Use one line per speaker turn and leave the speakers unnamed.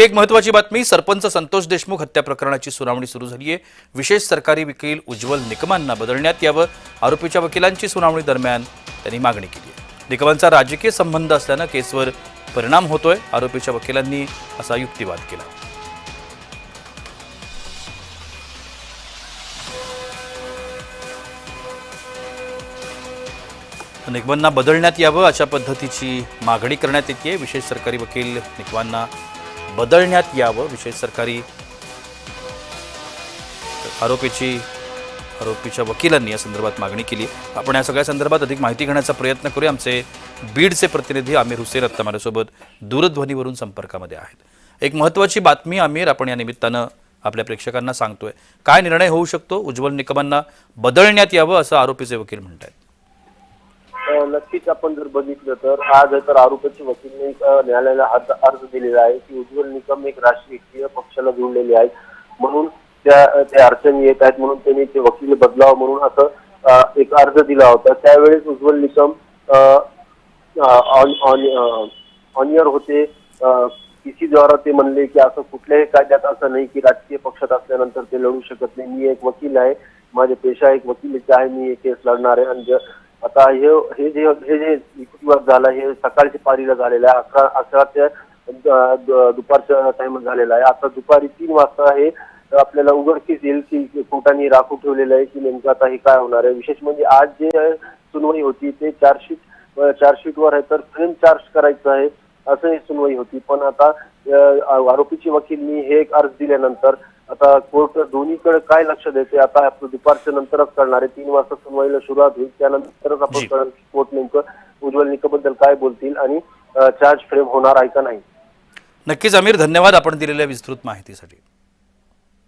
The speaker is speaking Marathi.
एक महत्त्वाची बातमी, सरपंच संतोष देशमुख हत्या प्रकरणाची सुनावणी सुरू झाली आहे। विशेष सरकारी वकील उज्ज्वल निकमांना बदलण्यात यावं, आरोपीच्या वकिलांची सुनावणी दरम्यान त्यांनी मागणी केली आहे। निकमांचा राजकीय संबंध असल्यानं केसवर परिणाम होतोय, आरोपीच्या वकिलांनी असा युक्तिवाद केला। निकमांना बदलण्यात यावं अशा पद्धतीची मागणी करण्यात येते। विशेष सरकारी वकील निकमांना बदलण्यात यावं, विशेष सरकारी आरोपीच्या वकिलांनी या संदर्भात मागणी केली। आपण या सगळ्या संदर्भात अधिक माहिती घेण्याचा प्रयत्न करूया। आमचे बीडचे प्रतिनिधी आमिर हुसेन आता माझ्यासोबत दूरध्वनीवरून संपर्कामध्ये आहेत। एक महत्त्वाची बातमी आमिर, आपण या निमित्तानं आपल्या प्रेक्षकांना सांगतोय, काय निर्णय होऊ शकतो? उज्ज्वल निकमांना बदलण्यात यावं असं आरोपीचे वकील म्हणतात।
नक्कीच आपण जर बघितलं तर आज तर आरोपीच्या वकीलने न्यायालयाला अर्ज दिलेला आहे की उज्ज्वल निकम एक राष्ट्रीय पक्षाला जोडलेले आहेत, म्हणून त्या अडचणी येत आहेत, म्हणून त्यांनी ते वकील बदलावं म्हणून असं एक अर्ज दिला होता। त्यावेळेस उज्ज्वल निकम ऑनियर होते पीसी द्वारा ते म्हणले की असं कुठल्याही कायद्यात असं नाही की राजकीय पक्षात असल्यानंतर ते लढू शकत नाही। मी एक वकील आहे, माझे पेशा एक वकिलीचा आहे, मी एक केस लढणार आहे। आणि आता हे जे युक्तिवाद झाला हे सकाळच्या पारीला झालेला आहे, 11 ते दुपारच्या टाइम झालेला आहे। आता दुपारी 3 वाजता हे आपल्याला उघडकीस येईल की कोर्टाने राखून ठेवलेलं आहे की नेमकं आता हे काय होणार आहे। विशेष म्हणजे आज जे सुनवाई होती ते चार्जशीटवर आहे, तर फ्रेम चार्ज करायचं आहे असं ही सुनवाई होती। पण आता आरोपीचे वकीलनी हे एक अर्ज दिल्यानंतर आता कोर्ट दोन्हीकडे काय लक्ष देते आता आपण दुपारच्या नंतरच करणार आहे। 3 वाजता सुनवाईला सुरुवात होईल, त्यानंतरच आपण कळेल की कोर्ट नेमकं उज्ज्वल निकमबद्दल काय बोलतील आणि चार्ज फ्रेम होणार आहे का नाही।
नक्कीच आमिर, धन्यवाद आपण दिलेल्या विस्तृत माहितीसाठी।